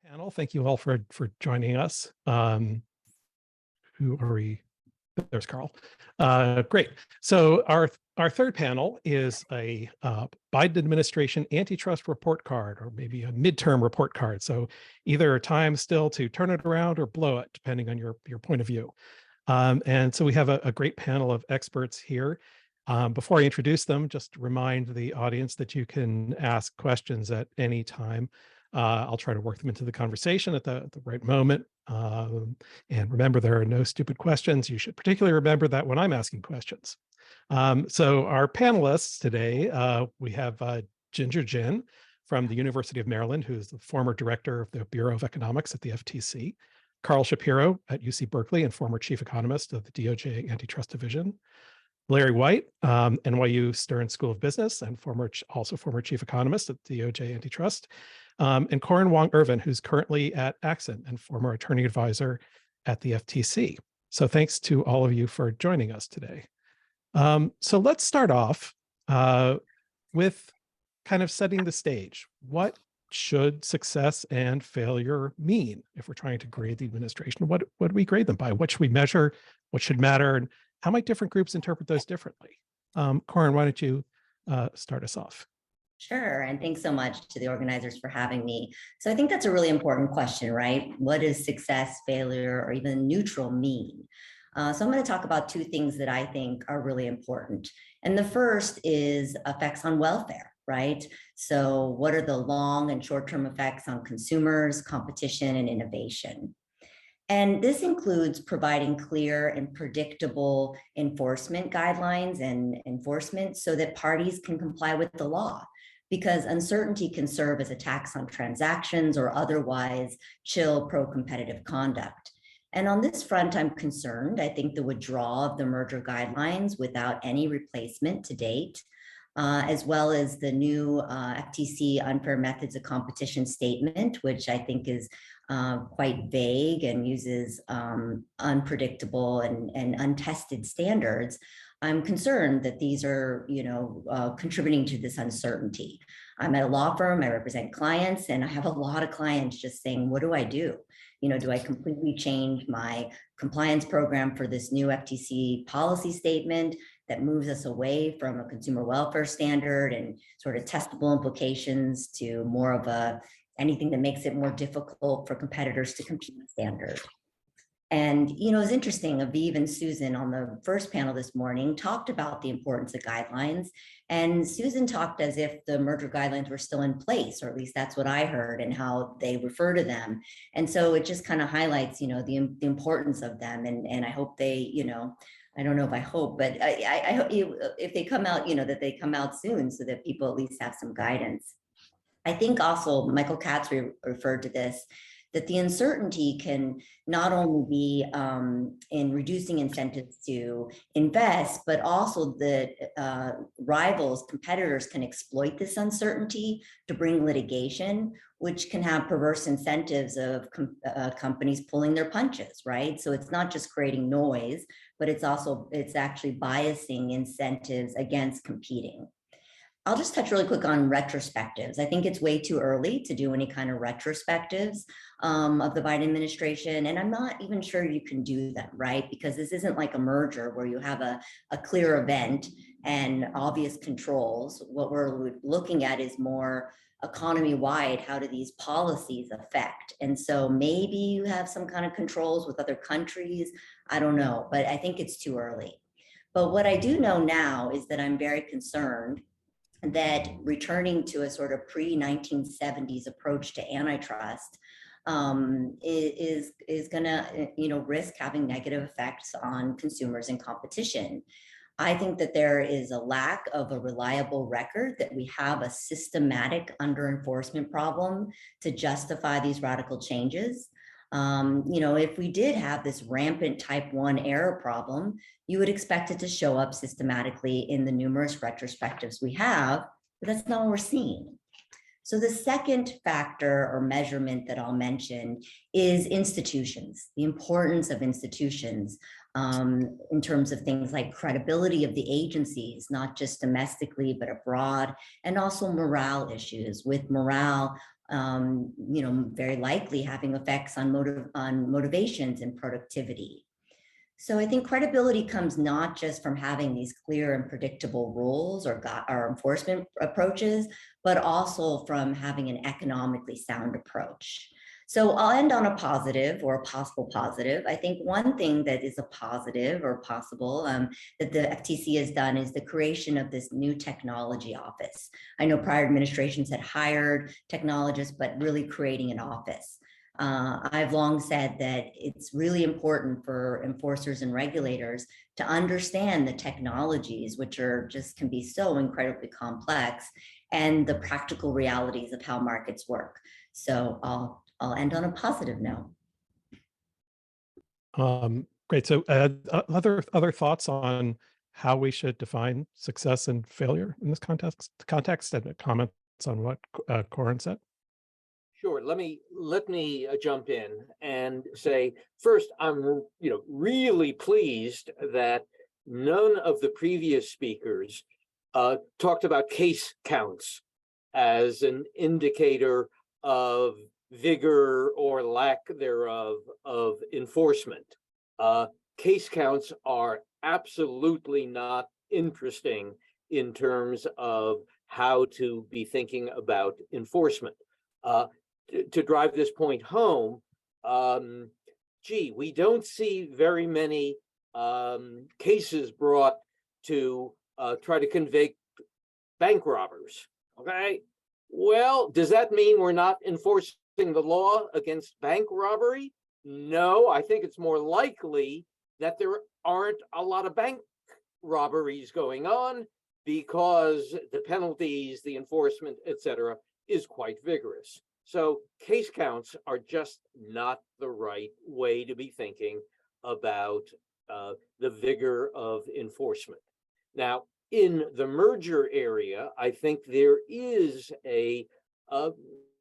Panel. Thank you all for joining us. Who are we? There's Carl. Great. So our third panel is a Biden administration antitrust report card, or maybe a midterm report card. So either time still to turn it around or blow it, depending on your point of view. And so we have a great panel of experts here. Before I introduce them, just remind the audience that you can ask questions at any time. I'll try to work them into the conversation at the right moment. And remember, there are no stupid questions. You should particularly remember that when I'm asking questions. So our panelists today, we have Ginger Jin from the University of Maryland, who's the former director of the Bureau of Economics at the FTC. Carl Shapiro at UC Berkeley and former chief economist of the DOJ Antitrust Division. Larry White, NYU Stern School of Business and also former chief economist at DOJ Antitrust, and Corin Wong-Ervin, who's currently at Accent and former attorney advisor at the FTC. So thanks to all of you for joining us today. So let's start off with kind of setting the stage. What should success and failure mean if we're trying to grade the administration? What do we grade them by? What should we measure? What should matter? And how might different groups interpret those differently? Corin, why don't you start us off? Sure, and thanks so much to the organizers for having me. So I think that's a really important question, right? What does success, failure, or even neutral mean? So I'm going to talk about two things that I think are really important. And the first is effects on welfare, right? So what are the long and short-term effects on consumers, competition, and innovation? And this includes providing clear and predictable enforcement guidelines and enforcement so that parties can comply with the law, because uncertainty can serve as a tax on transactions or otherwise chill pro-competitive conduct. And on this front, I'm concerned. I think the withdrawal of the merger guidelines without any replacement to date, as well as the new FTC unfair methods of competition statement, which I think is quite vague and uses unpredictable and untested standards. I'm concerned that these are, contributing to this uncertainty. I'm at a law firm, I represent clients, and I have a lot of clients just saying, what do I do? Do I completely change my compliance program for this new FTC policy statement that moves us away from a consumer welfare standard and sort of testable implications to more of anything that makes it more difficult for competitors to compete standard? And, it's interesting, Aviv and Susan on the first panel this morning talked about the importance of guidelines. And Susan talked as if the merger guidelines were still in place, or at least that's what I heard, and how they refer to them. And so it just kind of highlights, the importance of them. And I hope they, I don't know if I hope, but I hope if they come out, that they come out soon so that people at least have some guidance. I think also Michael Katz referred to this, that the uncertainty can not only be in reducing incentives to invest, but also that competitors can exploit this uncertainty to bring litigation, which can have perverse incentives of companies pulling their punches, right? So it's not just creating noise, but it's actually biasing incentives against competing. I'll just touch really quick on retrospectives. I think it's way too early to do any kind of retrospectives of the Biden administration. And I'm not even sure you can do them, right? Because this isn't like a merger where you have a clear event and obvious controls. What we're looking at is more economy-wide, how do these policies affect? And so maybe you have some kind of controls with other countries. I don't know, but I think it's too early. But what I do know now is that I'm very concerned that returning to a sort of pre-1970s approach to antitrust is going to, risk having negative effects on consumers and competition. I think that there is a lack of a reliable record, that we have a systematic under-enforcement problem to justify these radical changes. If we did have this rampant type 1 error problem, you would expect it to show up systematically in the numerous retrospectives we have, but that's not what we're seeing. So the second factor or measurement that I'll mention is institutions, the importance of institutions in terms of things like credibility of the agencies, not just domestically, but abroad, and also morale issues. With morale, very likely having effects on motivations and productivity. So I think credibility comes not just from having these clear and predictable rules or enforcement approaches, but also from having an economically sound approach. So I'll end on a positive or a possible positive. I think one thing that is a positive or possible that the FTC has done is the creation of this new technology office. I know prior administrations had hired technologists, but really creating an office. I've long said that it's really important for enforcers and regulators to understand the technologies, which can be so incredibly complex, and the practical realities of how markets work. So I'll end on a positive note. Great. So other thoughts on how we should define success and failure in this context, and comments on what Corin said? Sure. Let me jump in and say first, I'm really pleased that none of the previous speakers talked about case counts as an indicator of vigor or lack thereof of enforcement. Case counts are absolutely not interesting in terms of how to be thinking about enforcement. To drive this point home, we don't see very many cases brought to try to convict bank robbers, okay? Well, does that mean we're not enforcing the law against bank robbery? No, I think it's more likely that there aren't a lot of bank robberies going on because the penalties, the enforcement, etc., is quite vigorous. So case counts are just not the right way to be thinking about the vigor of enforcement. Now, in the merger area, I think there is a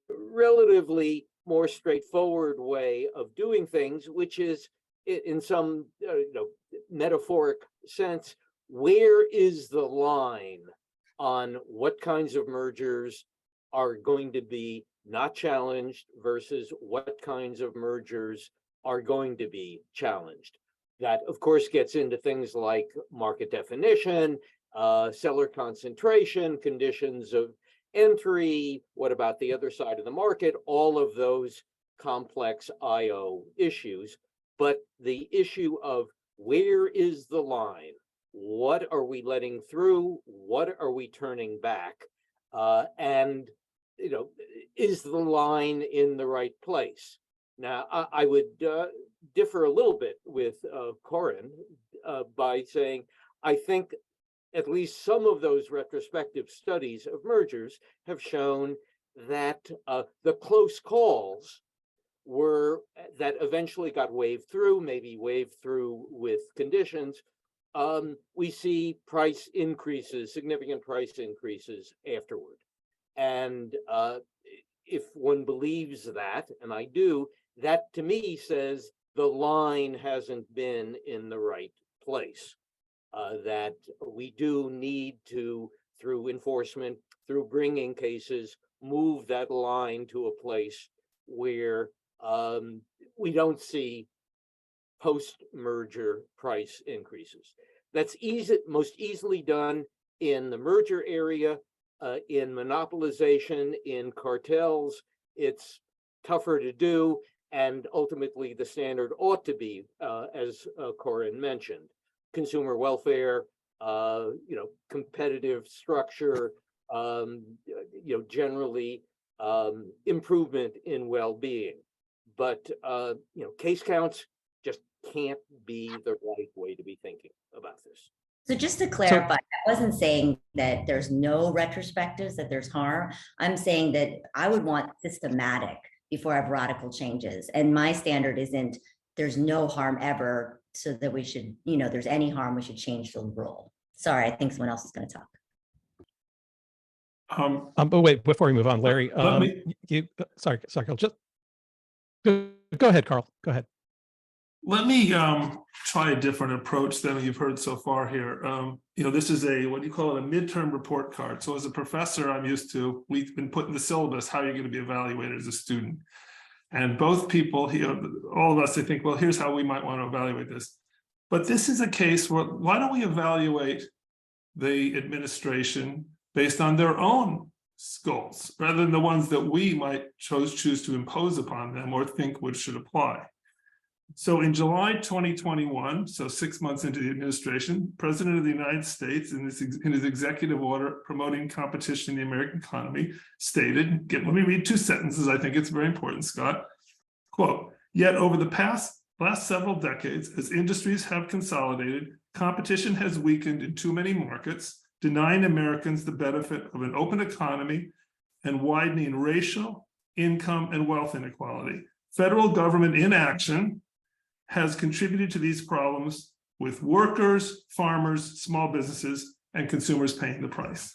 relatively more straightforward way of doing things, which is in some metaphoric sense, where is the line on what kinds of mergers are going to be not challenged versus what kinds of mergers are going to be challenged. That, of course, gets into things like market definition, seller concentration, conditions of entry, what about the other side of the market, all of those complex IO issues. But the issue of where is the line? What are we letting through? What are we turning back? And is the line in the right place? Now, I would differ a little bit with Corin by saying, I think at least some of those retrospective studies of mergers have shown that the close calls that eventually got waved through, maybe waved through with conditions, we see price increases, significant price increases afterward. And if one believes that, and I do, that to me says the line hasn't been in the right place, that we do need to, through enforcement, through bringing cases, move that line to a place where we don't see post-merger price increases. That's most easily done in the merger area. In monopolization, in cartels, it's tougher to do, and ultimately the standard ought to be, as Corin mentioned, consumer welfare, competitive structure, generally improvement in well-being. But case counts just can't be the right way to be thinking about this. So just to clarify, I wasn't saying that there's no retrospectives, that there's harm. I'm saying that I would want systematic before I have radical changes. And my standard isn't there's no harm ever, so that we should, there's any harm, we should change the rule. Sorry, I think someone else is going to talk. But wait, before we move on, Larry, sorry, I'll just go ahead, Carl. Go ahead. Let me try a different approach than you've heard so far here. This is what do you call it, a midterm report card. So as a professor, I'm used to, we've been put in the syllabus, how you're going to be evaluated as a student. And both people here, all of us, they think, well, here's how we might want to evaluate this. But this is a case where, why don't we evaluate the administration based on their own goals, rather than the ones that we might choose to impose upon them or think should apply. So in July 2021, so 6 months into the administration, President of the United States, in his executive order promoting competition in the American economy, stated, let me read 2 sentences, I think it's very important, Scott. Quote, yet over the last several decades, as industries have consolidated, competition has weakened in too many markets, denying Americans the benefit of an open economy and widening racial, income, and wealth inequality. Federal government inaction has contributed to these problems, with workers, farmers, small businesses, and consumers paying the price.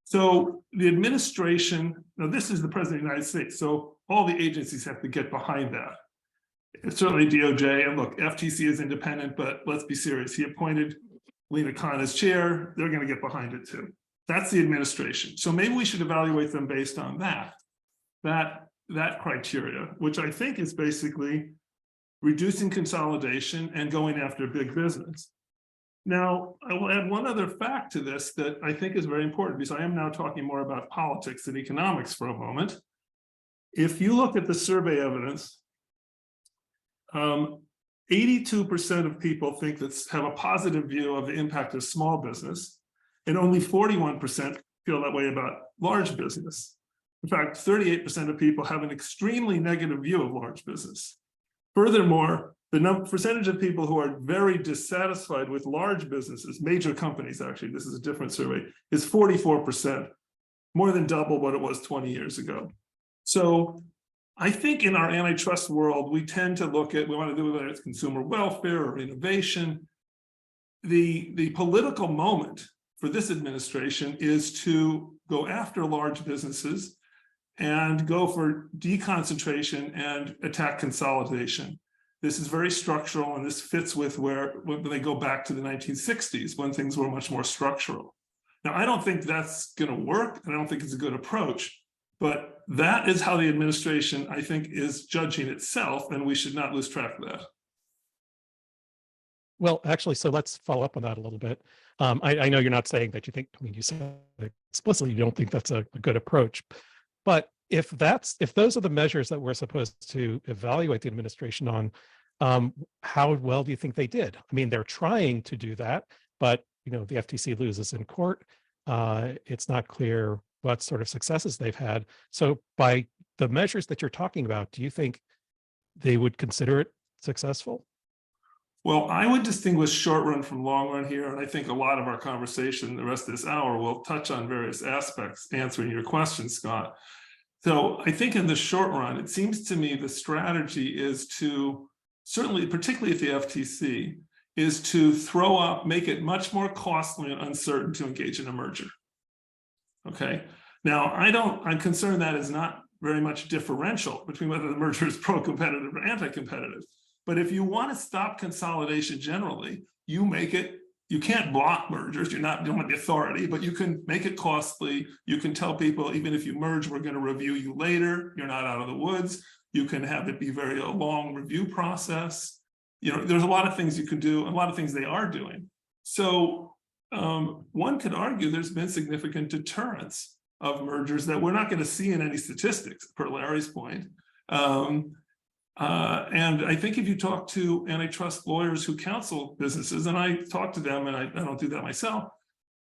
So the administration, now this is the President of the United States, so all the agencies have to get behind that. Certainly DOJ, and look, FTC is independent, but let's be serious. He appointed Lena Khan as chair, they're going to get behind it too. That's the administration. So maybe we should evaluate them based on that criteria, which I think is basically reducing consolidation and going after big business. Now, I will add one other fact to this that I think is very important, because I am now talking more about politics than economics for a moment. If you look at the survey evidence, 82% of people have a positive view of the impact of small business, and only 41% feel that way about large business. In fact, 38% of people have an extremely negative view of large business. Furthermore, the percentage of people who are very dissatisfied with large businesses, major companies actually, this is a different survey, is 44%, more than double what it was 20 years ago. So I think in our antitrust world, we tend to look at, we want to do whether it's consumer welfare or innovation. The political moment for this administration is to go after large businesses and go for deconcentration and attack consolidation. This is very structural, and this fits with when they go back to the 1960s, when things were much more structural. Now, I don't think that's going to work, and I don't think it's a good approach, but that is how the administration, I think, is judging itself, and we should not lose track of that. Well, actually, so let's follow up on that a little bit. I know you're not saying that you think, I mean, you said explicitly you don't think that's a good approach, but if those are the measures that we're supposed to evaluate the administration on, how well do you think they did? I mean, they're trying to do that, but the FTC loses in court. It's not clear what sort of successes they've had. So by the measures that you're talking about, do you think they would consider it successful? Well, I would distinguish short run from long run here, and I think a lot of our conversation the rest of this hour will touch on various aspects answering your question, Scott. So I think in the short run, it seems to me the strategy is to, certainly, particularly at the FTC, is to make it much more costly and uncertain to engage in a merger. Okay. Now, I'm concerned that is not very much differential between whether the merger is pro-competitive or anti-competitive. But if you want to stop consolidation generally, you can't block mergers. You don't have the authority, but you can make it costly. You can tell people, even if you merge, we're going to review you later. You're not out of the woods. You can have it be a long review process. There's a lot of things you can do, and a lot of things they are doing. So one could argue there's been significant deterrence of mergers that we're not going to see in any statistics, per Larry's point. And I think if you talk to antitrust lawyers who counsel businesses, and I talk to them, and I don't do that myself,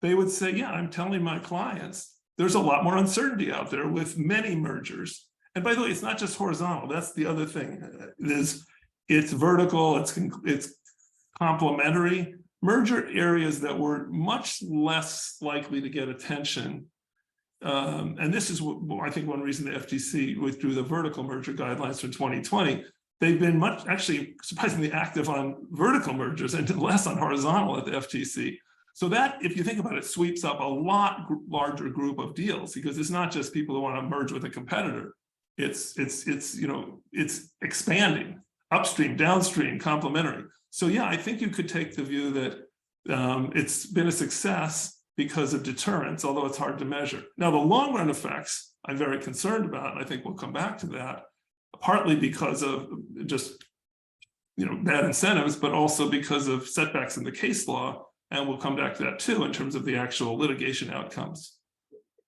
they would say, yeah, I'm telling my clients, there's a lot more uncertainty out there with many mergers. And by the way, it's not just horizontal. That's the other thing. It's vertical, it's complementary. Merger areas that were much less likely to get attention. And this is, I think, one reason the FTC withdrew the vertical merger guidelines for 2020. They've been actually surprisingly active on vertical mergers and less on horizontal at the FTC. So that, if you think about it, sweeps up a lot larger group of deals, because it's not just people who want to merge with a competitor. It's expanding. upstream, downstream, complementary. So yeah, I think you could take the view that it's been a success because of deterrence, although it's hard to measure. Now, the long run effects I'm very concerned about, and I think we'll come back to that, partly because of just bad incentives, but also because of setbacks in the case law. And we'll come back to that too in terms of the actual litigation outcomes.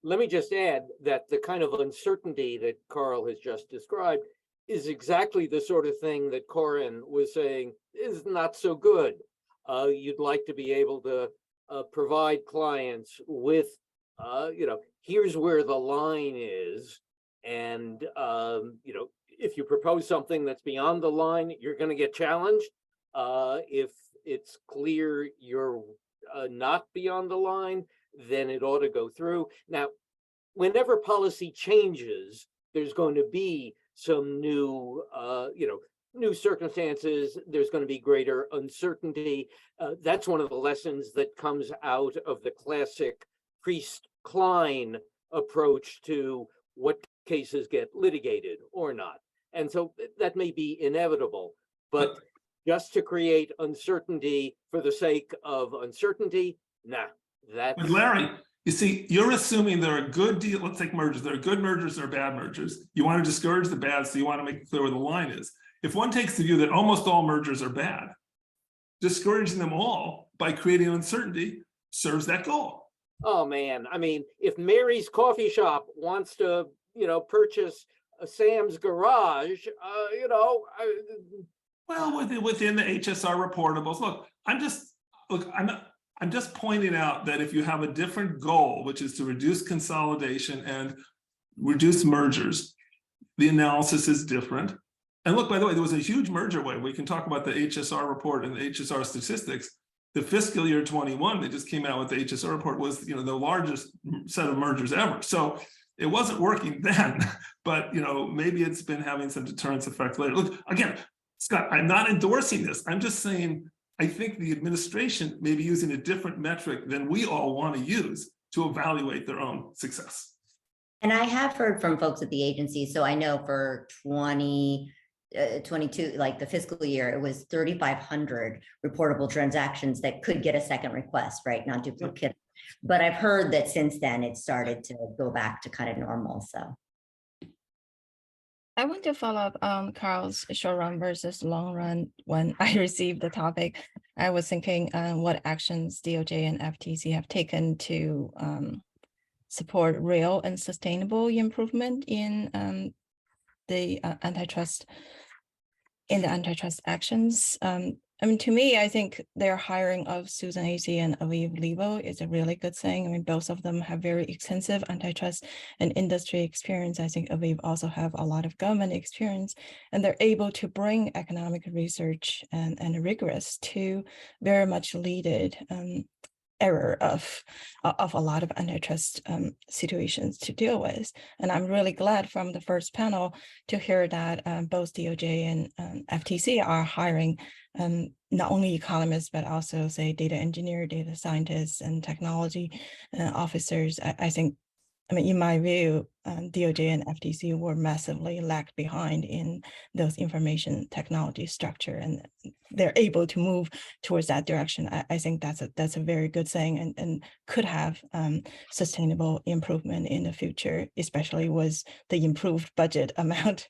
Let me just add that the kind of uncertainty that Carl has just described is exactly the sort of thing that Corin was saying is not so good. You'd like to be able to provide clients with, here's where the line is. And, if you propose something that's beyond the line, you're going to get challenged. If it's clear you're not beyond the line, then it ought to go through. Now, whenever policy changes, there's going to be some new, new circumstances. There's going to be greater uncertainty. That's one of the lessons that comes out of the classic Priest-Klein approach to what cases get litigated or not. And so that may be inevitable, but just to create uncertainty for the sake of uncertainty, nah. But Larry, you see, you're assuming there are good deals. Let's take mergers. There are good mergers, there are bad mergers. You want to discourage the bad, so you want to make it clear where the line is. If one takes the view that almost all mergers are bad, discouraging them all by creating uncertainty serves that goal. Oh man, I mean, if Mary's coffee shop wants to, purchase Sam's garage, well, within the HSR reportables, I'm just pointing out that if you have a different goal, which is to reduce consolidation and reduce mergers, the analysis is different. And look, by the way, there was a huge merger wave. We can talk about the HSR report and the HSR statistics. The fiscal year 21, they just came out with the HSR report, was the largest set of mergers ever. So it wasn't working then, but maybe it's been having some deterrence effect later. Look, again, Scott, I'm not endorsing this. I'm just saying I think the administration may be using a different metric than we all want to use to evaluate their own success. And I have heard from folks at the agency. So I know for 2022, like the fiscal year, it was 3,500 reportable transactions that could get a second request, right? Not duplicate. But I've heard that since then it started to go back to kind of normal. So I want to follow up on Carl's short run versus long run. When I received the topic, I was thinking what actions DOJ and FTC have taken to support real and sustainable improvement in the antitrust actions. To me, I think their hiring of Susan Acey and Aviv Levo is a really good thing. Both of them have very extensive antitrust and industry experience. I think Aviv also have a lot of government experience, and they're able to bring economic research and rigorous to very much leaded error of a lot of antitrust situations to deal with. And I'm really glad from the first panel to hear that both DOJ and FTC are hiring not only economists, but also say data engineer, data scientists, and technology officers. I think, in my view, DOJ and FTC were massively lagged behind in those information technology structure, and they're able to move towards that direction. I think that's a very good thing, and could have sustainable improvement in the future, especially with the improved budget amount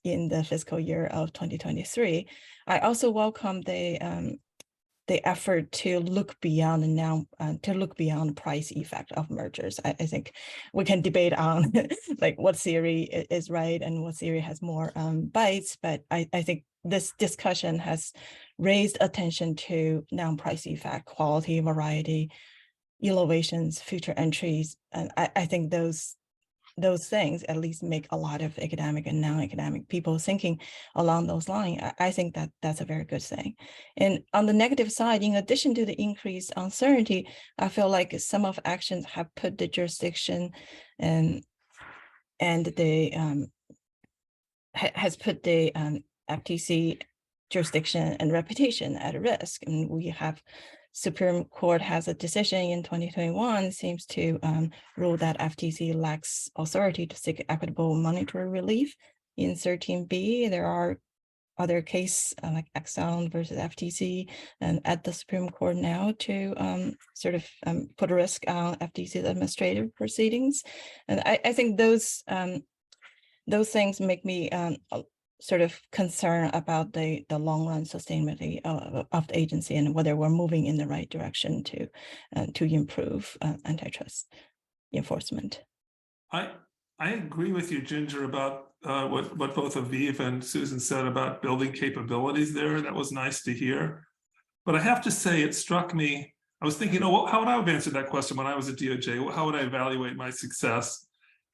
in the fiscal year of 2023. I also welcome the effort to look beyond the price effect of mergers. I think we can debate on like what theory is right and what theory has more bites, but I think this discussion has raised attention to non-price effect, quality, variety, innovations, future entries, and I think those things at least make a lot of academic and non-academic people thinking along those lines. I think that's a very good thing. And on the negative side, in addition to the increased uncertainty, I feel like some of actions have put the jurisdiction and the has put the FTC jurisdiction and reputation at risk. And we have Supreme Court has a decision in 2021 seems to rule that FTC lacks authority to seek equitable monetary relief. In 13B, there are other case like Exxon versus FTC and at the Supreme Court now to sort of put a risk on FTC's administrative proceedings. And I think those things make me sort of concerned about the long run sustainability of the agency and whether we're moving in the right direction to improve antitrust enforcement. I agree with you, Ginger, about what both Aviv and Susan said about building capabilities there. That was nice to hear. But I have to say, it struck me, I was thinking, oh, well, how would I have answered that question when I was at DOJ? How would I evaluate my success?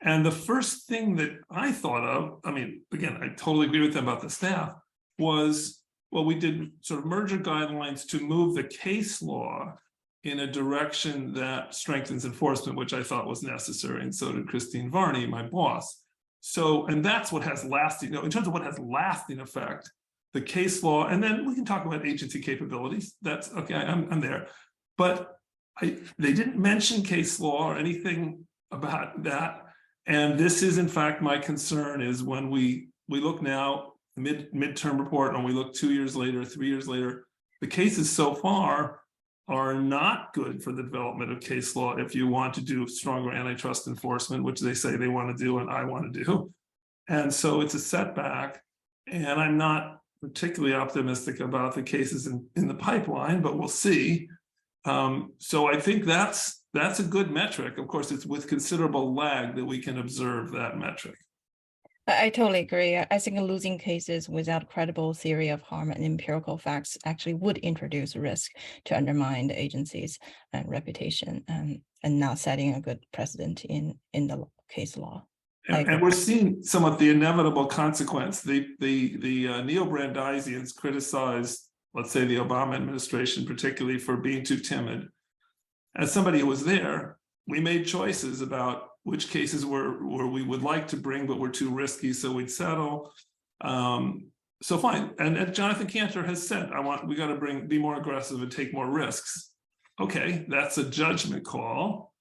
And the first thing that I thought of, I mean, again, I totally agree with them about the staff, was, well, we did sort of merger guidelines to move the case law in a direction that strengthens enforcement, which I thought was necessary. And so did Christine Varney, my boss. So, and that's what has lasting, in terms of what has lasting effect, the case law, and then we can talk about agency capabilities. That's okay, I'm there. But they didn't mention case law or anything about that. And this is, in fact, my concern is when we look now, midterm report, and we look 2 years later, 3 years later, the cases so far are not good for the development of case law if you want to do stronger antitrust enforcement, which they say they want to do and I want to do. And so it's a setback. And I'm not particularly optimistic about the cases in the pipeline, but we'll see. So I think that's a good metric. Of course, it's with considerable lag that we can observe that metric. I totally agree. I think losing cases without credible theory of harm and empirical facts actually would introduce risk to undermine the agency's reputation and not setting a good precedent in the case law. And we're seeing somewhat the inevitable consequence. The neo-Brandeisians criticized, let's say, the Obama administration, particularly for being too timid. As somebody who was there, we made choices about which cases were we would like to bring, but were too risky, so we'd settle. So fine. And Jonathan Cantor has said, we got to be more aggressive and take more risks. Okay, that's a judgment call,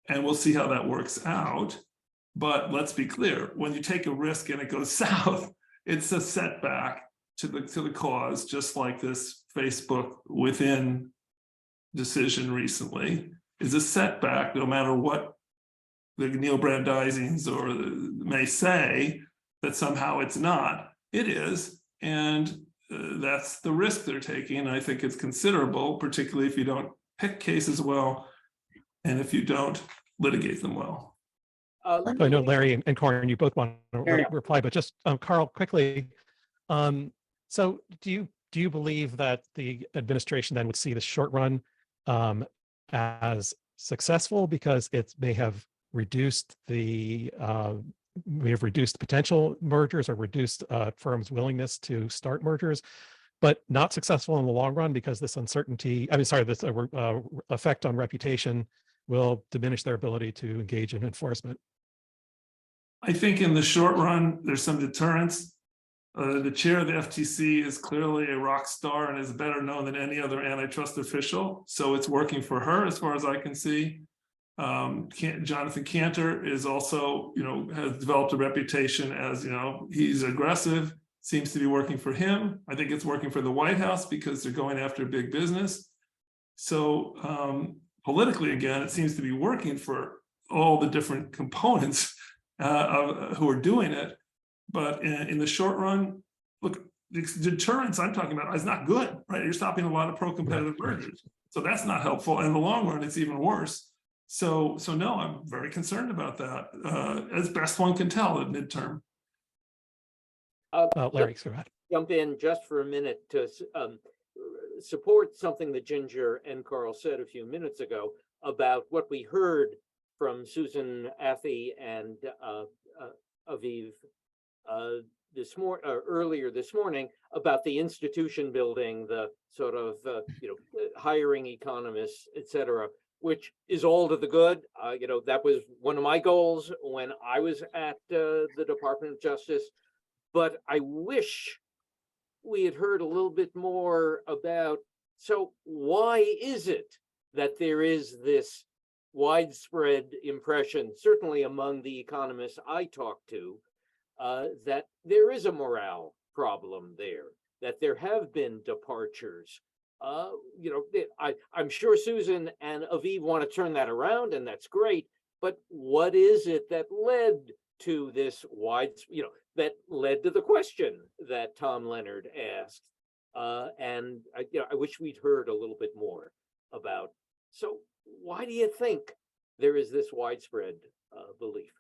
and we'll see how that works out. But let's be clear: when you take a risk and it goes south, it's a setback to the cause, just like this Facebook within decision recently is a setback, no matter what the neo-Brandeisians or may say that somehow it's not. It is, and that's the risk they're taking. I think it's considerable, particularly if you don't pick cases well and if you don't litigate them well. I know Larry and Corin, you both want to reply, but just Carl, quickly. So do you believe that the administration then would see the short run as successful because it may have reduced potential mergers or reduced firms' willingness to start mergers, but not successful in the long run because this uncertainty, this effect on reputation will diminish their ability to engage in enforcement? I think in the short run, there's some deterrence. The chair of the FTC is clearly a rock star and is better known than any other antitrust official. So it's working for her as far as I can see. Jonathan Cantor is also, has developed a reputation as, he's aggressive, seems to be working for him. I think it's working for the White House because they're going after big business. So politically, again, it seems to be working for all the different components who are doing it. But in the short run, look, the deterrence I'm talking about is not good, right? You're stopping a lot of pro-competitive mergers. So that's not helpful. And in the long run, it's even worse. So no, I'm very concerned about that, as best one can tell at midterm. Larry, go ahead. Jump in just for a minute to support something that Ginger and Carl said a few minutes ago about what we heard from Susan Athey and Aviv earlier this morning about the institution building, the sort of hiring economists, et cetera, which is all to the good. That was one of my goals when I was at the Department of Justice. But I wish we had heard a little bit more about, so why is it that there is this widespread impression, certainly among the economists I talk to, that there is a morale problem there, that there have been departures. I'm sure Susan and Aviv want to turn that around, and that's great. But what is it that led to this that led to the question that Tom Leonard asked? And I wish we'd heard a little bit more about. So why do you think there is this widespread belief?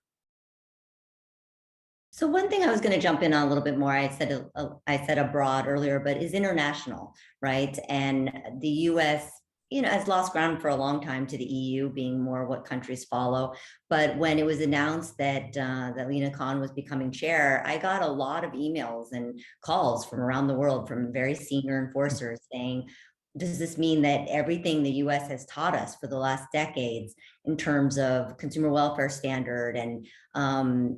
So one thing I was going to jump in on a little bit more, I said abroad earlier, but is international, right? And the U.S., has lost ground for a long time to the EU, being more what countries follow. But when it was announced that Lina Khan was becoming chair, I got a lot of emails and calls from around the world from very senior enforcers saying, does this mean that everything the US has taught us for the last decades in terms of consumer welfare standard and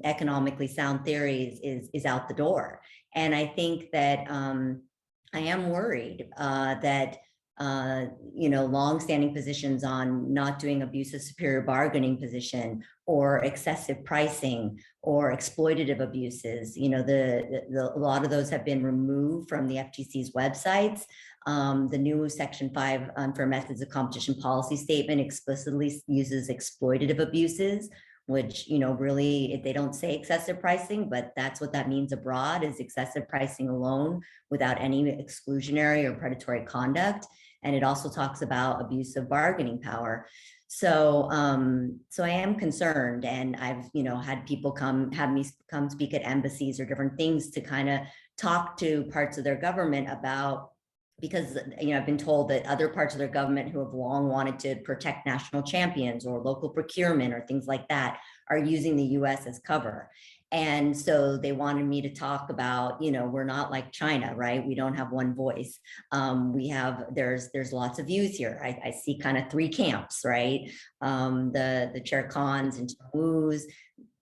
economically sound theories is out the door? And I think that I am worried that long-standing positions on not doing abusive superior bargaining position or excessive pricing or exploitative abuses, a lot of those have been removed from the FTC's websites. The new Section 5 Unfair Methods of Competition policy statement explicitly uses exploitative abuses, which, really, they don't say excessive pricing, but that's what that means abroad, is excessive pricing alone without any exclusionary or predatory conduct. And it also talks about abuse of bargaining power. So I am concerned, and I've, had people have me come speak at embassies or different things to kind of talk to parts of their government about, because, I've been told that other parts of their government who have long wanted to protect national champions or local procurement or things like that are using the US as cover. And so they wanted me to talk about, we're not like China, right? We don't have one voice. There's lots of views here. I see kind of three camps, right? The Chair Khans and Wu's.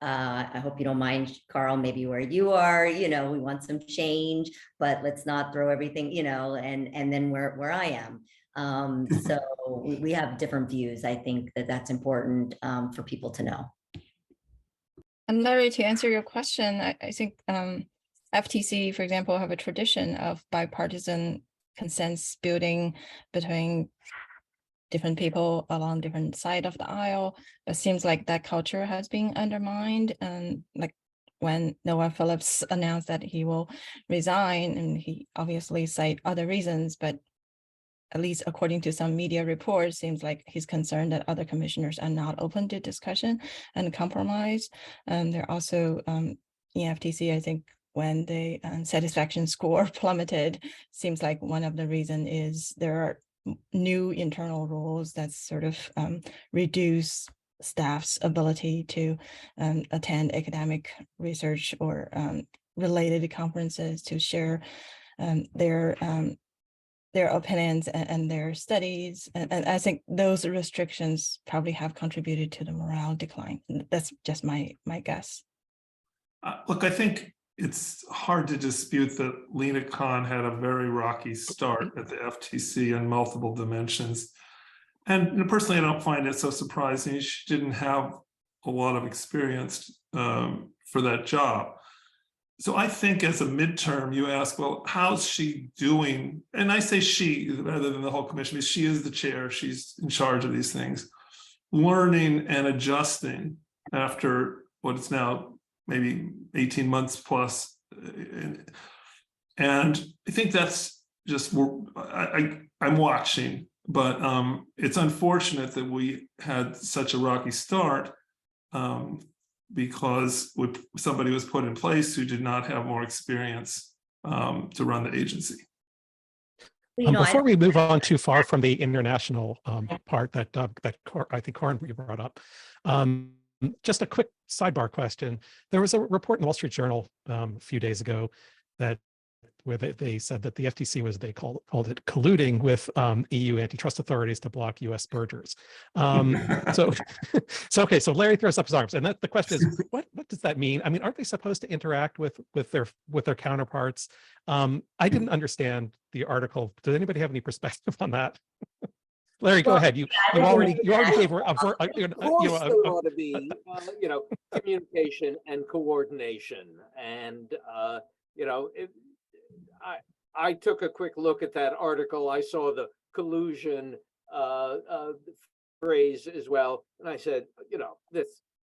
I hope you don't mind, Carl, maybe where you are, we want some change, but let's not throw everything, and then where I am. So we have different views. I think that's important for people to know. And Larry, to answer your question, I think FTC, for example, have a tradition of bipartisan consensus building between different people along different side of the aisle. It seems like that culture has been undermined. And like when Noah Phillips announced that he will resign, and he obviously cite other reasons, but at least according to some media reports, seems like he's concerned that other commissioners are not open to discussion and compromise. They're also in FTC, I think, when the satisfaction score plummeted, seems like one of the reasons is there are new internal rules that sort of reduce staff's ability to attend academic research or related conferences to share their opinions and their studies. And I think those restrictions probably have contributed to the morale decline. That's just my guess. Look, I think it's hard to dispute that Lina Khan had a very rocky start at the FTC in multiple dimensions. And personally, I don't find it so surprising. She didn't have a lot of experience for that job. So I think as a midterm, you ask, well, how's she doing? And I say she rather than the whole commission, because she is the chair. She's in charge of these things, learning and adjusting after what is now maybe 18 months plus. And I think that's just, I'm watching, but it's unfortunate that we had such a rocky start because somebody was put in place who did not have more experience to run the agency. Before we move on too far from the international part that I think Corin brought up, just a quick sidebar question. There was a report in the Wall Street Journal a few days ago where they said that the FTC was, they called it colluding with EU antitrust authorities to block US mergers. So Larry throws up his arms, and the question is, what does that mean? I mean, aren't they supposed to interact with their counterparts? I didn't understand the article. Does anybody have any perspective on that? Larry, go ahead. You already gave Of course, there ought to be, communication and coordination, and I took a quick look at that article. I saw the collusion phrase as well, and I said,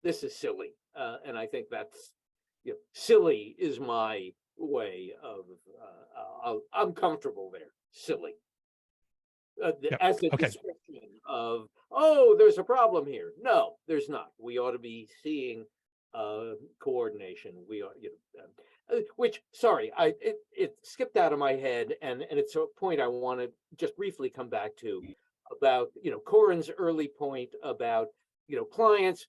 this is silly, and I think that's silly is my way of I'm comfortable there. Silly. Yep. As a Okay. description of, oh, there's a problem here. No, there's not. We ought to be seeing coordination. We are, which, sorry, it skipped out of my head, and it's a point I want to just briefly come back to about, Corin's early point about, clients,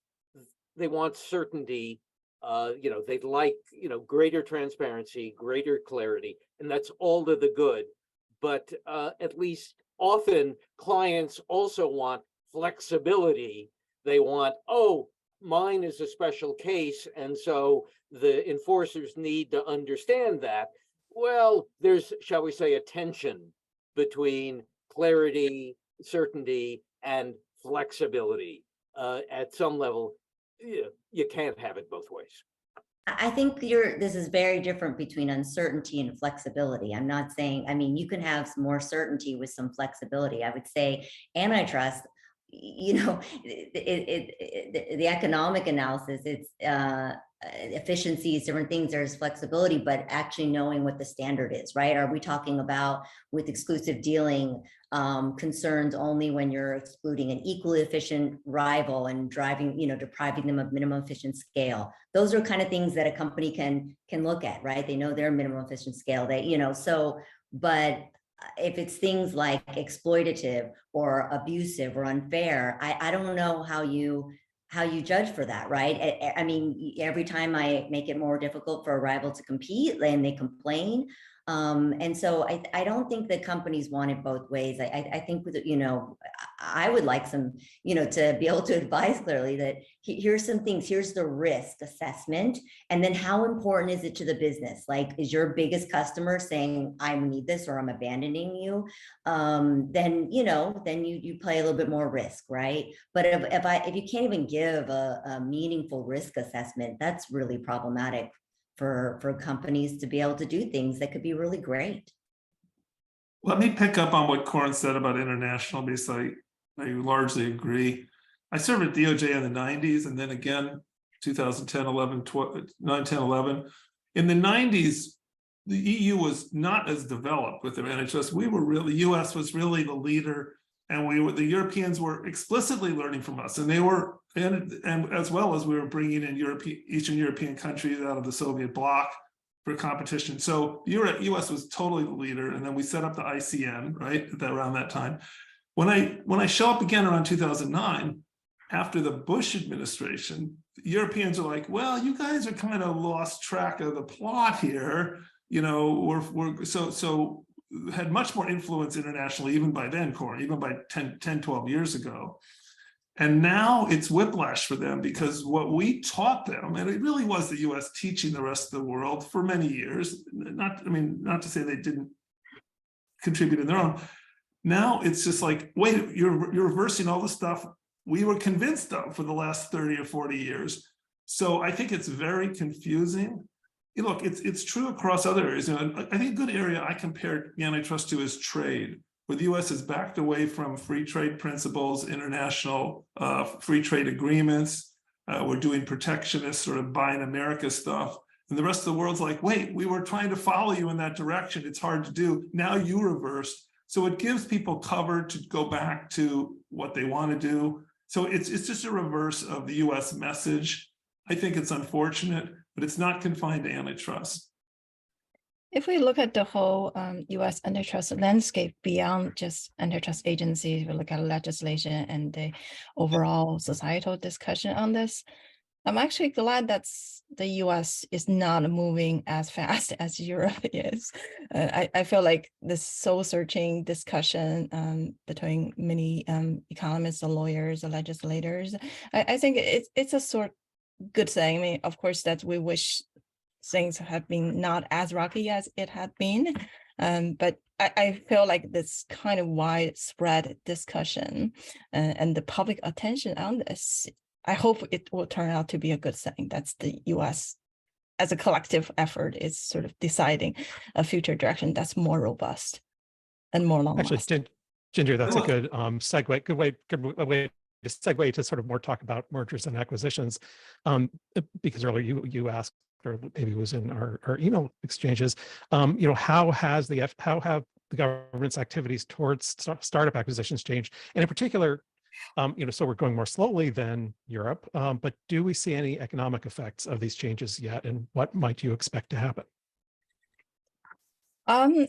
they want certainty. They'd like, greater transparency, greater clarity, and that's all to the good. But at least often clients also want flexibility. They want, oh, mine is a special case, and so the enforcers need to understand that. Well, there's, shall we say, a tension between clarity, certainty, and flexibility. At some level, you can't have it both ways. I think this is very different between uncertainty and flexibility. I'm not saying, you can have some more certainty with some flexibility. I would say antitrust, the economic analysis, it's efficiencies, different things, there's flexibility, but actually knowing what the standard is, right? Are we talking about with exclusive dealing concerns only when you're excluding an equally efficient rival and depriving them of minimum efficient scale? Those are kind of things that a company can look at, right? They know their minimum efficient scale, but if it's things like exploitative or abusive or unfair, I don't know how you judge for that, right? Every time I make it more difficult for a rival to compete, and they complain. And so I don't think that companies want it both ways. I think with, I would like some, to be able to advise clearly that here's some things, here's the risk assessment. And then how important is it to the business? Like, is your biggest customer saying, I need this, or I'm abandoning you? Then you play a little bit more risk, right? But if you can't even give a meaningful risk assessment, that's really problematic for companies to be able to do things that could be really great. Let me pick up on what Corin said about international, because I largely agree. I served at DOJ in the 90s, and then again 2010, 11, 9, 10, 11. In the 90s, the EU was not as developed with their antitrust. US was really the leader, and the Europeans were explicitly learning from us, and they were, and as well as we were bringing in Eastern European countries out of the Soviet bloc for competition. So US was totally the leader, and then we set up the ICN, right, around that time. When I show up again around 2009, after the Bush administration, the Europeans are like, well, you guys are kind of lost track of the plot here. We're so had much more influence internationally, even by then, Corin, even by 10, 12 years ago. And now it's whiplash for them, because what we taught them, and it really was the US teaching the rest of the world for many years, not to say they didn't contribute in their own. Now it's just like, wait, you're reversing all the stuff we were convinced of for the last 30 or 40 years. So I think it's very confusing. Look, it's true across other areas. I think a good area I compared antitrust to is trade, where the US has backed away from free trade principles, international free trade agreements. We're doing protectionist sort of buy in America stuff. And the rest of the world's like, wait, we were trying to follow you in that direction. It's hard to do. Now you reversed. So it gives people cover to go back to what they want to do. So it's just a reverse of the US message. I think it's unfortunate, but it's not confined to antitrust. If we look at the whole US antitrust landscape beyond just antitrust agencies, we look at legislation and the overall societal discussion on this, I'm actually glad that the US is not moving as fast as Europe is. I feel like this soul-searching discussion between many economists, the lawyers, the legislators, I think it's a sort of good thing. Of course, that we wish things have been not as rocky as it had been. But I feel like this kind of widespread discussion and the public attention on this, I hope it will turn out to be a good thing. That's the US as a collective effort is sort of deciding a future direction that's more robust and more long Actually, lasting. Ginger, that's a good segue, good way to segue to sort of more talk about mergers and acquisitions. Because earlier you asked, or maybe it was in our email exchanges, how have the government's activities towards startup acquisitions changed? And in particular, so we're going more slowly than Europe, but do we see any economic effects of these changes yet? And what might you expect to happen? I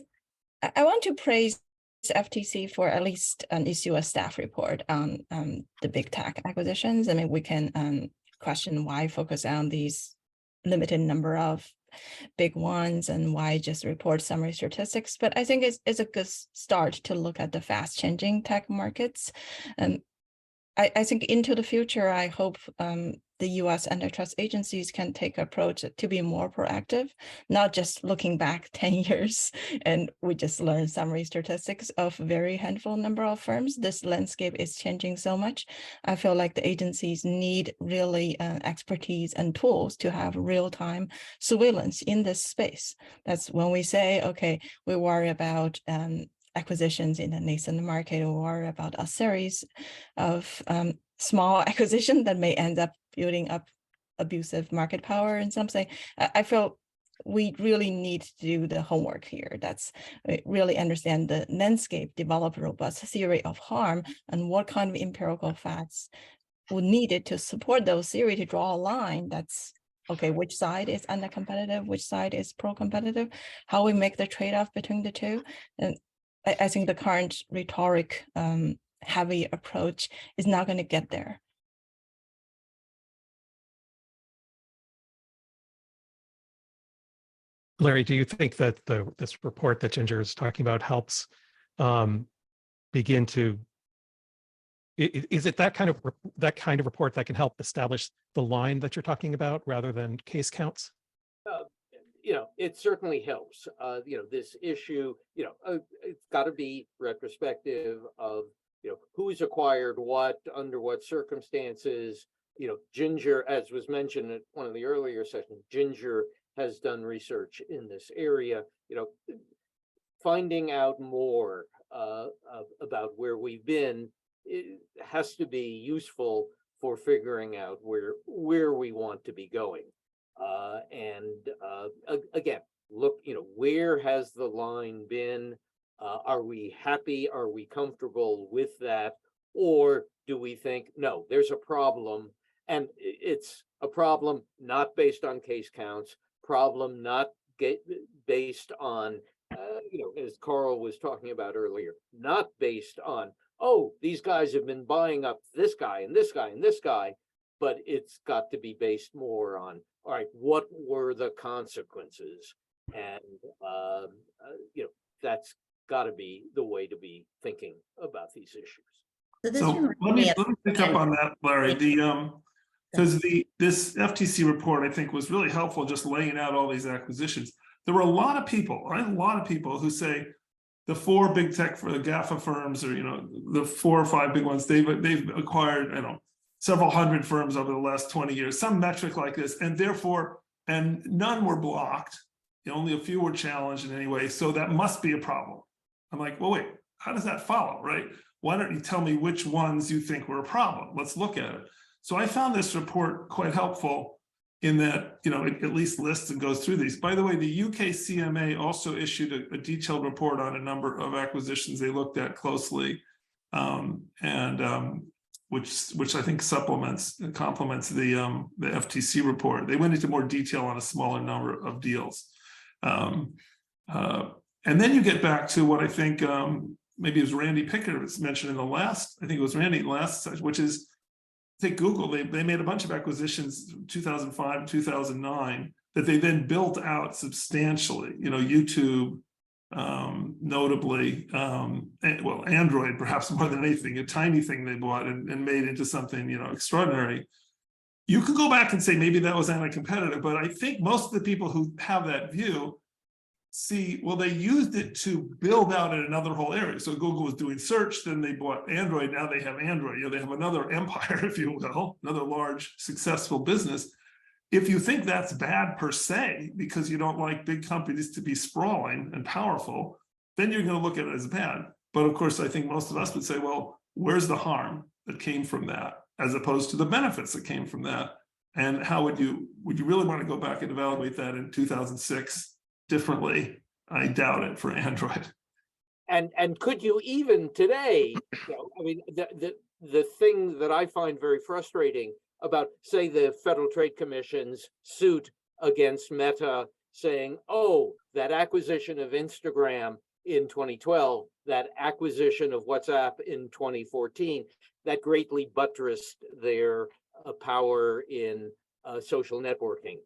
want to praise FTC for at least issue a staff report on the big tech acquisitions. I mean, we can question why focus on these limited number of big ones and why just report summary statistics. But I think it's a good start to look at the fast changing tech markets. I think into the future, I hope the US antitrust agencies can take approach to be more proactive, not just looking back 10 years and we just learn summary statistics of very handful number of firms. This landscape is changing so much. I feel like the agencies need really expertise and tools to have real-time surveillance in this space. That's when we say, okay, we worry about acquisitions in the nascent market, or about a series of small acquisition that may end up building up abusive market power and something. I feel we really need to do the homework here. That's really understand the landscape, develop a robust theory of harm, and what kind of empirical facts would needed to support those theory to draw a line that's okay, which side is anti-competitive, which side is pro-competitive, how we make the trade-off between the two. And I think the current rhetoric heavy approach is not going to get there. Larry, do you think that this report that Ginger is talking about helps begin to, is it that kind of report that can help establish the line that you're talking about rather than case counts? It certainly helps. This issue, it's got to be retrospective of, who's acquired what, under what circumstances. Ginger, as was mentioned at one of the earlier sessions, Ginger has done research in this area. Finding out more about where we've been, it has to be useful for figuring out where we want to be going. Again, look, where has the line been? Are we happy? Are we comfortable with that? Or do we think, no, there's a problem, and it's a problem not based on case counts, problem not based on, as Carl was talking about earlier, not based on, oh, these guys have been buying up this guy and this guy and this guy, but it's got to be based more on, all right, what were the consequences? And, that's got to be the way to be thinking about these issues. So let me pick up on that, Larry. Because this FTC report, I think, was really helpful just laying out all these acquisitions. There were a lot of people, who say the four big tech, for the GAFA firms, or the 4 or 5 big ones, they've acquired, several hundred firms over the last 20 years, some metric like this, and none were blocked. Only a few were challenged in any way, so that must be a problem. I'm like, well, wait, how does that follow, right? Why don't you tell me which ones you think were a problem? Let's look at it. So I found this report quite helpful in that, it at least lists and goes through these. By the way, the UK CMA also issued a detailed report on a number of acquisitions they looked at closely, which I think supplements and complements the FTC report. They went into more detail on a smaller number of deals. And then you get back to what I think maybe it was Randy Pickett was mentioned in the last, I think it was Randy last, which is, take Google, they made a bunch of acquisitions 2005 and 2009 that they then built out substantially, YouTube, notably, Android, perhaps more than anything, a tiny thing they bought and made into something, extraordinary. You could go back and say maybe that was anti-competitive, but I think most of the people who have that view see, well, they used it to build out in another whole area. So Google was doing search, then they bought Android, now they have Android. They have another empire, if you will, another large successful business. if you think that's bad per se, because you don't like big companies to be sprawling and powerful, then you're going to look at it as bad. But of course, I think most of us would say, well, where's the harm that came from that, as opposed to the benefits that came from that? And how would you really want to go back and evaluate that in 2006 differently? I doubt it for Android. And could you even today, I mean, the thing that I find very frustrating about, say, the Federal Trade Commission's suit against Meta, saying, oh, that acquisition of Instagram in 2012, that acquisition of WhatsApp in 2014, that greatly buttressed their power in social networking.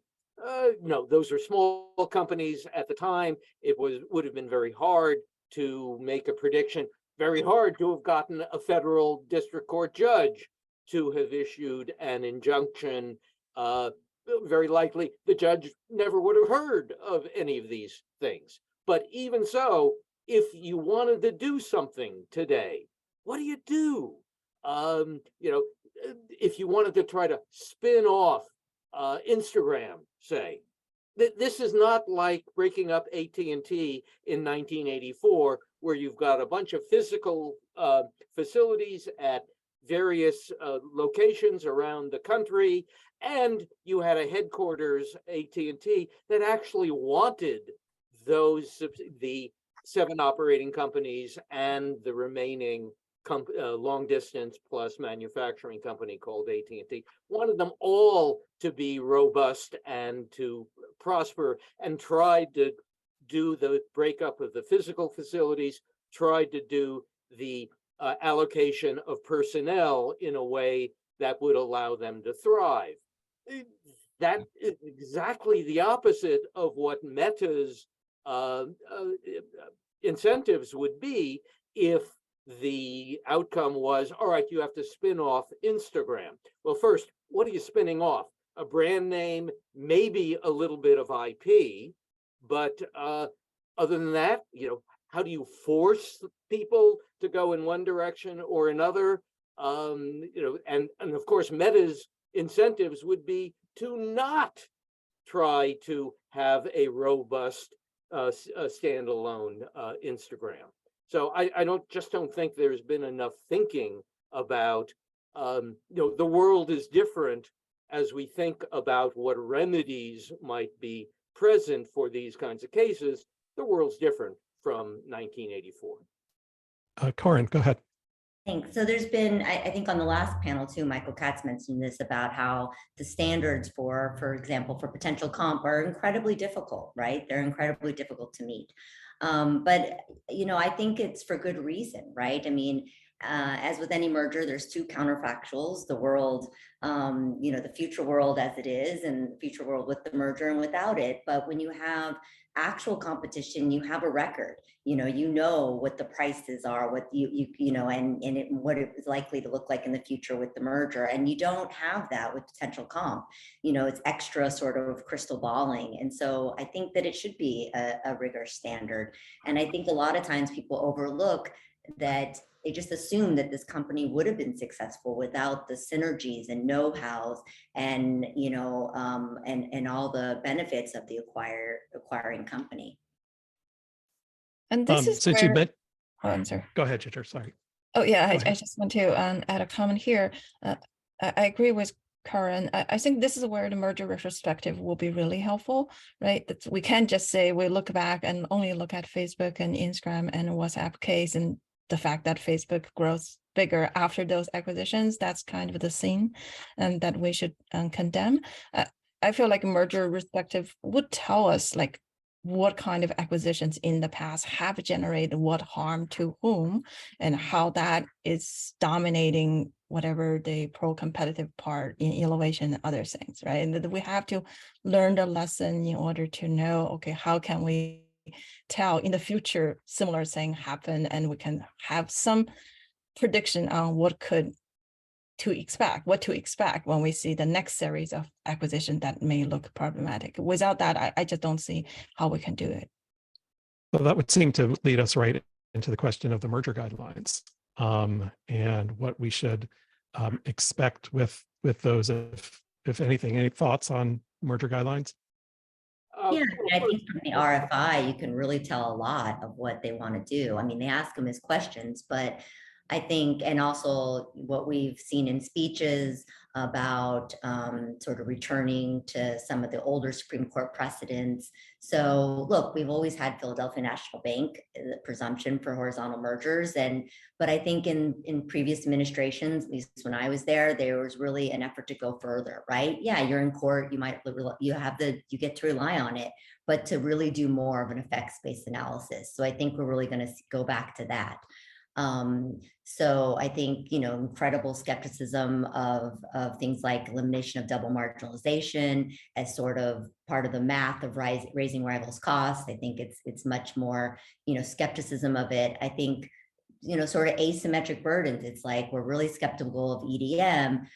No, those are small companies at the time. It would have been very hard to make a prediction, very hard to have gotten a federal district court judge to have issued an injunction. Very likely the judge never would have heard of any of these things. But even so, if you wanted to do something today, what do you do? If you wanted to try to spin off Instagram, say, this is not like breaking up AT&T in 1984, where you've got a bunch of physical facilities at various locations around the country, and you had a headquarters, AT&T, that actually wanted the 7 operating companies and the remaining long distance plus manufacturing company called AT&T, wanted them all to be robust and to prosper, and tried to do the breakup of the physical facilities, tried to do the allocation of personnel in a way that would allow them to thrive. That is exactly the opposite of what Meta's incentives would be if the outcome was, all right, you have to spin off Instagram. Well, first, what are you spinning off? A brand name, maybe a little bit of IP, but other than that, how do you force people to go in one direction or another? And of course, Meta's incentives would be to not try to have a robust standalone Instagram. So I don't think there's been enough thinking about, the world is different as we think about what remedies might be present for these kinds of cases. The world's different from 1984. Corin, go ahead. Thanks. So there's been, I think on the last panel too, Michael Katz mentioned this about how the standards for example, for potential comp are incredibly difficult, right? They're incredibly difficult to meet. But, I think it's for good reason, right? I mean, as with any merger, there's 2 counterfactuals: the world, the future world as it is, and the future world with the merger and without it. But when you have actual competition, you have a record. You know what the prices are, what what it is likely to look like in the future with the merger, and you don't have that with potential comp. It's extra sort of crystal balling, and so I think that it should be a rigorous standard. And I think a lot of times people overlook that. They just assume that this company would have been successful without the synergies and know-hows and and all the benefits of the acquiring company. And this is since where, you bet. I'm sorry. Go ahead, Jitter. Sorry. Oh yeah, Go I ahead. just want to add a comment here. I agree with Corin. I think this is where the merger retrospective will be really helpful, right? That we can't just say we look back and only look at Facebook and Instagram and WhatsApp case, and the fact that Facebook grows bigger after those acquisitions. That's kind of the scene that we should condemn. I feel like merger retrospective would tell us like what kind of acquisitions in the past have generated what harm to whom, and how that is dominating whatever the pro-competitive part in innovation and other things, right? And that we have to learn the lesson in order to know, okay, how can we tell in the future similar thing happen, and we can have some prediction on what to expect when we see the next series of acquisition that may look problematic. Without that, I just don't see how we can do it. So that would seem to lead us right into the question of the merger guidelines, and what we should expect with those, if anything. Any thoughts on merger guidelines? Yeah, I think from the RFI, you can really tell a lot of what they want to do. I mean, they ask them as questions, but I think, and also what we've seen in speeches about sort of returning to some of the older Supreme Court precedents. So look, we've always had Philadelphia National Bank, the presumption for horizontal mergers. But I think in previous administrations, at least when I was there was really an effort to go further, right? Yeah, you're in court, you get to rely on it, but to really do more of an effects-based analysis. So I think we're really going to go back to that. So I think, incredible skepticism of things like elimination of double marginalization as sort of part of the math of raising rivals costs. I think it's much more, skepticism of it. I think, sort of asymmetric burdens. It's like, we're really skeptical of EDM.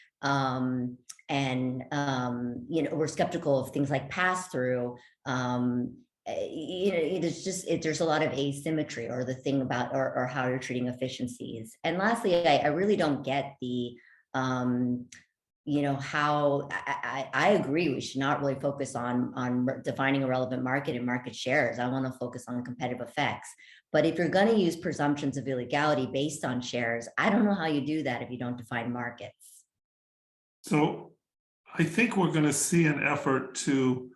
We're skeptical of things like pass-through. There's a lot of asymmetry, or the thing about or how you're treating efficiencies. And lastly, I really don't get the how I agree we should not really focus on defining a relevant market and market shares. I want to focus on the competitive effects. But if you're going to use presumptions of illegality based on shares, I don't know how you do that if you don't define markets. So I think we're going to see an effort to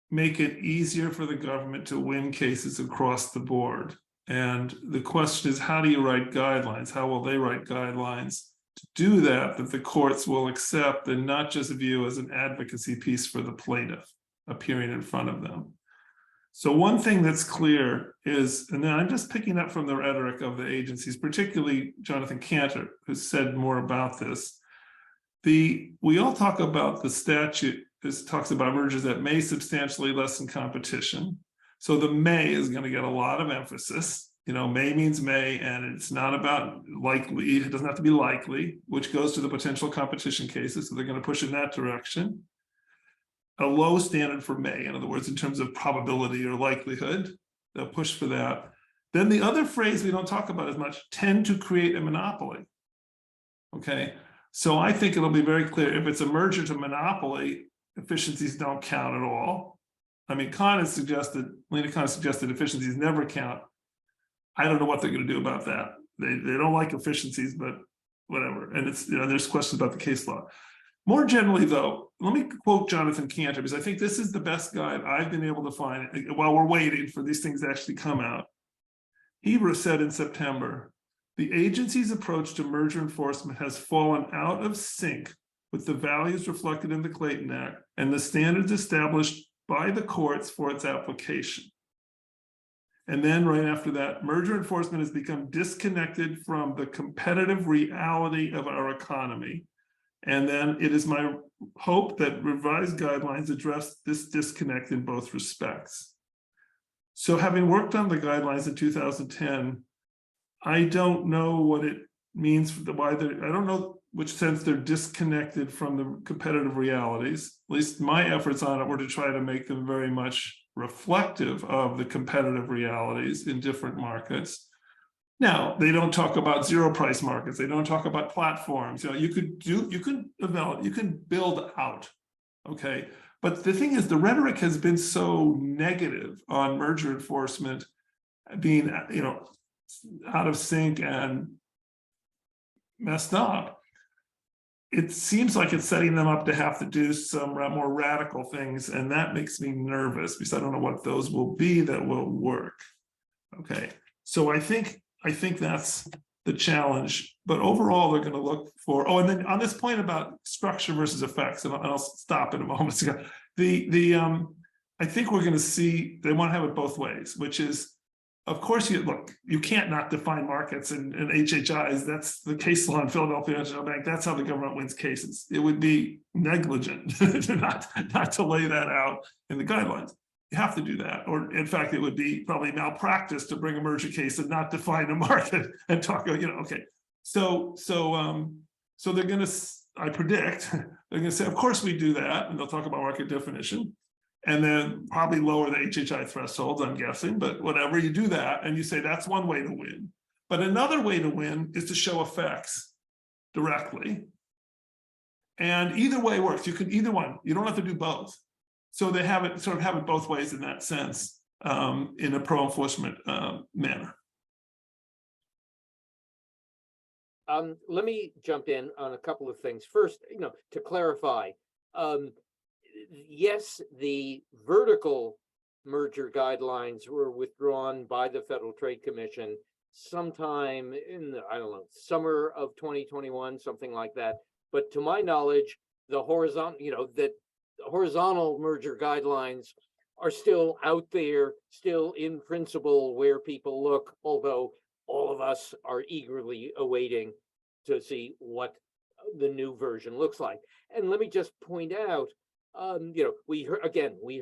make it easier for the government to win cases across the board. And the question is, how do you write guidelines? How will they write guidelines to do that the courts will accept and not just view as an advocacy piece for the plaintiff appearing in front of them? So one thing that's clear is, and then I'm just picking up from the rhetoric of the agencies, particularly Jonathan Cantor, who said more about this. We all talk about the statute. This talks about mergers that may substantially lessen competition. So the may is going to get a lot of emphasis. May means may, and it's not about likely. It doesn't have to be likely, which goes to the potential competition cases. So they're going to push in that direction. A low standard for may, in other words, in terms of probability or likelihood, they'll push for that. Then the other phrase we don't talk about as much, tend to create a monopoly. Okay, so I think it'll be very clear if it's a merger to monopoly, efficiencies don't count at all. I mean, Lena Khan has suggested efficiencies never count. I don't know what they're going to do about that. They don't like efficiencies, but whatever. And it's, there's questions about the case law. More generally, though, let me quote Jonathan Cantor, because I think this is the best guide I've been able to find while we're waiting for these things to actually come out. He said in September, the agency's approach to merger enforcement has fallen out of sync with the values reflected in the Clayton Act and the standards established by the courts for its application. And then right after that, merger enforcement has become disconnected from the competitive reality of our economy. And then it is my hope that revised guidelines address this disconnect in both respects. So having worked on the guidelines in 2010, I don't know what it means for I don't know which sense they're disconnected from the competitive realities. At least my efforts on it were to try to make them very much reflective of the competitive realities in different markets. Now, they don't talk about zero price markets. They don't talk about platforms. You can build out, okay? But the thing is, the rhetoric has been so negative on merger enforcement being, out of sync and messed up. It seems like it's setting them up to have to do some more radical things, and that makes me nervous because I don't know what those will be that will work. Okay, so I think that's the challenge, but overall they're going to look for, and then on this point about structure versus effects, and I'll stop in a moment. I think we're going to see, they want to have it both ways, which is, of course, you can't not define markets and HHIs. That's the case law in Philadelphia National Bank. That's how the government wins cases. It would be negligent not to lay that out in the guidelines. You have to do that, or in fact, it would be probably malpractice to bring a merger case and not define a market and talk. Okay. So they're going to. I predict they're going to say, of course we do that, and they'll talk about market definition, and then probably lower the HHI thresholds. I'm guessing, but whatever, you do that, and you say that's one way to win. But another way to win is to show effects directly. And either way works. You can either one. You don't have to do both. So they have it both ways in that sense, in a pro-enforcement manner. Let me jump in on a couple of things. First, to clarify, yes, the vertical merger guidelines were withdrawn by the Federal Trade Commission sometime in the, summer of 2021, something like that. But to my knowledge, the horizontal merger guidelines are still out there, still in principle where people look, although all of us are eagerly awaiting to see what the new version looks like. And let me just point out, we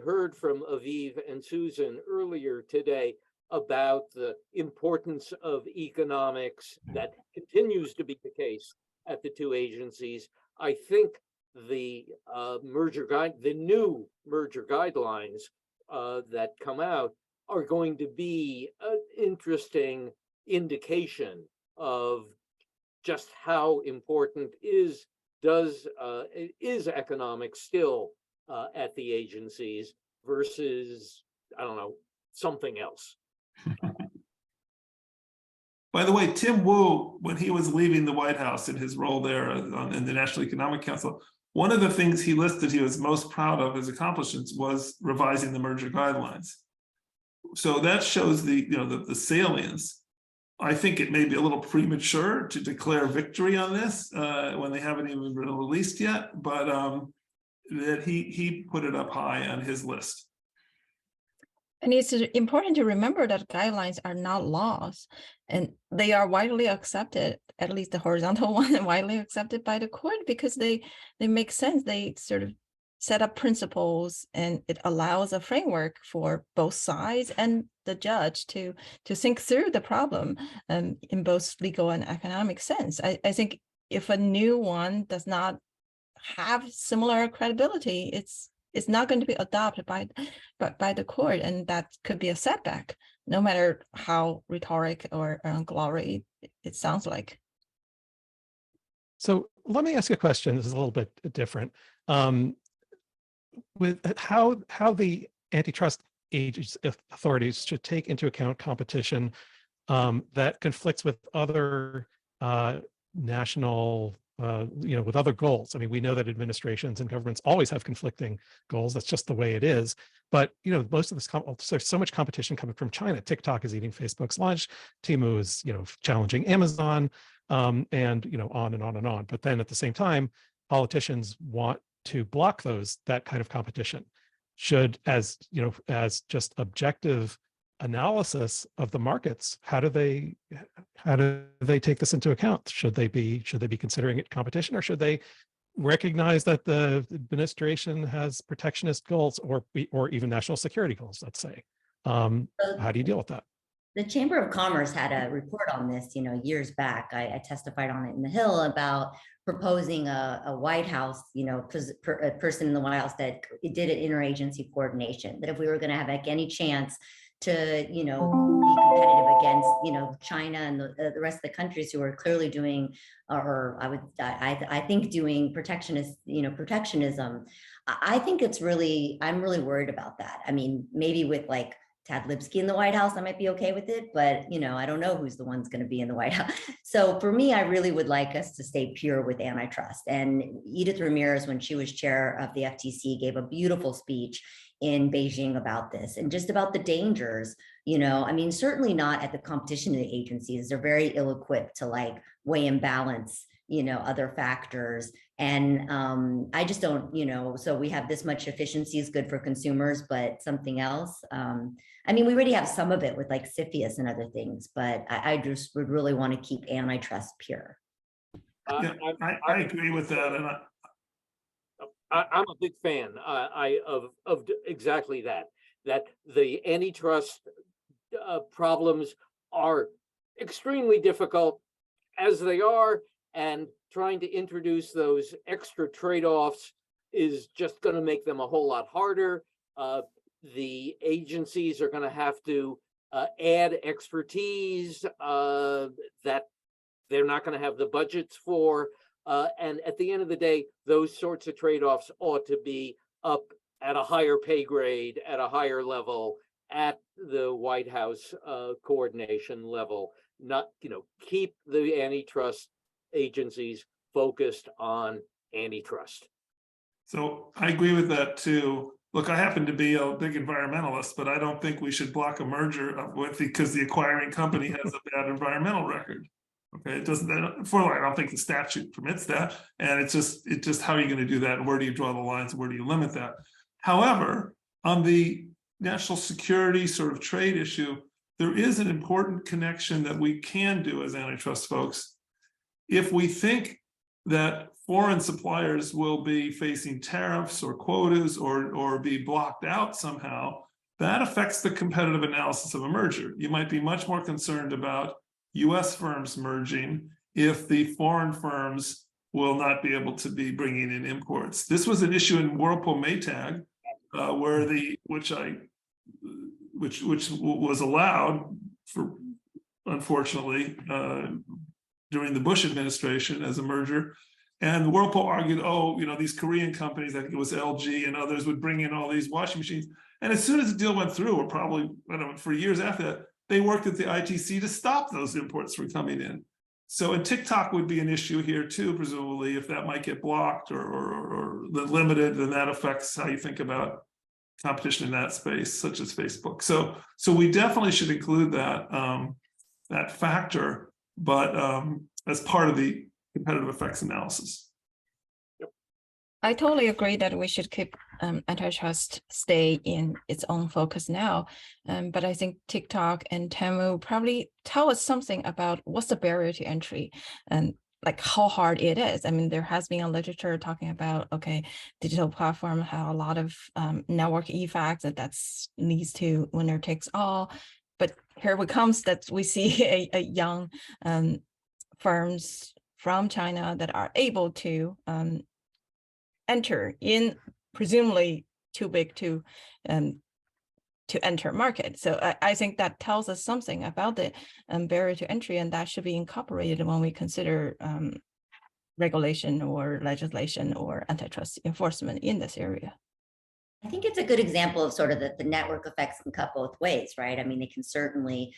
heard from Aviv and Susan earlier today about the importance of economics that continues to be the case at the two agencies. I think the new merger guidelines that come out are going to be an interesting indication of just how important is economics still at the agencies versus, something else. By the way, Tim Wu, when he was leaving the White House in his role there in the National Economic Council, one of the things he listed he was most proud of his accomplishments was revising the merger guidelines. So that shows the salience. I think it may be a little premature to declare victory on this when they haven't even been released yet, but that he put it up high on his list. And it's important to remember that guidelines are not laws, and they are widely accepted, at least the horizontal one, widely accepted by the court because they make sense. They sort of set up principles, and it allows a framework for both sides and the judge to think through the problem in both legal and economic sense. I think if a new one does not have similar credibility, it's not going to be adopted by the court, and that could be a setback, no matter how rhetoric or glory it sounds like. So let me ask you a question. This is a little bit different. With how the antitrust authorities should take into account competition that conflicts with other national, with other goals. I mean, we know that administrations and governments always have conflicting goals. That's just the way it is. But most of this, there's so much competition coming from China. TikTok is eating Facebook's lunch. Temu is, challenging Amazon, and on and on and on. But then at the same time, politicians want to block that kind of competition. Should, as just objective analysis of the markets, how do they take this into account? Should they be considering it competition, or should they recognize that the administration has protectionist goals or even national security goals, let's say? How do you deal with that? The Chamber of Commerce had a report on this, years back. I testified on it in the Hill about proposing a White House, a person in the White House that did an interagency coordination, that if we were going to have any chance to, be competitive against, China and the rest of the countries who are clearly doing, I think doing protectionism. I think I'm really worried about that. I mean, maybe with like Tad Lipsky in the White House, I might be okay with it, but I don't know who's the one's going to be in the White House. So for me, I really would like us to stay pure with antitrust. And Edith Ramirez, when she was chair of the FTC, gave a beautiful speech in Beijing about this and just about the dangers. Certainly not at the competition agencies. They're very ill-equipped to weigh and balance, other factors. And I just don't, so we have this much efficiency is good for consumers, but something else. We already have some of it with CFIUS and other things, but I just would really want to keep antitrust pure. Yeah, I agree with that. And I'm a big fan of exactly that the antitrust problems are extremely difficult as they are, and trying to introduce those extra trade-offs is just going to make them a whole lot harder. The agencies are going to have to add expertise that they're not going to have the budgets for. And at the end of the day, those sorts of trade-offs ought to be up at a higher pay grade, at a higher level, at the White House coordination level. Not, keep the antitrust agencies focused on antitrust. So I agree with that too. Look, I happen to be a big environmentalist, but I don't think we should block a merger because the acquiring company has a bad environmental record. Okay, it doesn't. I don't think the statute permits that, and it's just how are you going to do that, and where do you draw the lines, and where do you limit that? However, on the national security sort of trade issue, there is an important connection that we can do as antitrust folks. If we think that foreign suppliers will be facing tariffs or quotas or be blocked out somehow, that affects the competitive analysis of a merger. You might be much more concerned about US firms merging if the foreign firms will not be able to be bringing in imports. This was an issue in Whirlpool Maytag, which was allowed for, unfortunately, during the Bush administration as a merger. And Whirlpool argued, these Korean companies, I think it was LG and others, would bring in all these washing machines. And as soon as the deal went through, or probably, for years after that, they worked at the ITC to stop those imports from coming in. So, and TikTok would be an issue here too, presumably, if that might get blocked or limited, then that affects how you think about competition in that space, such as Facebook. So we definitely should include that that factor, but as part of the competitive effects analysis. I totally agree that we should keep antitrust stay in its own focus now. But I think TikTok and Temu probably tell us something about what's the barrier to entry and like how hard it is. I mean, there has been a literature talking about, digital platform have a lot of network effects that leads to winner takes all. But here it comes that we see a young firms from China that are able to enter in, presumably too big to enter market. So I think that tells us something about the barrier to entry, and that should be incorporated when we consider regulation or legislation or antitrust enforcement in this area. I think it's a good example of sort of the network effects can cut both ways, right? I mean, they can certainly,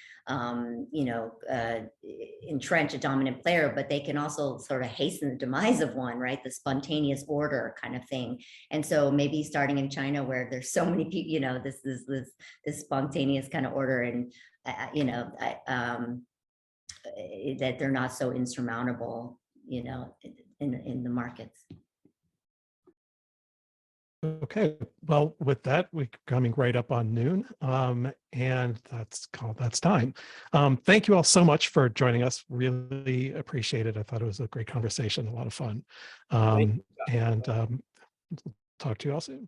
entrench a dominant player, but they can also sort of hasten the demise of one, right? The spontaneous order kind of thing. And so maybe starting in China, where there's so many people, this spontaneous kind of order, and that they're not so insurmountable, in the markets. Okay, well, with that, we're coming right up on noon, and that's time. Thank you all so much for joining us. Really appreciate it. I thought it was a great conversation, a lot of fun. And talk to you all soon.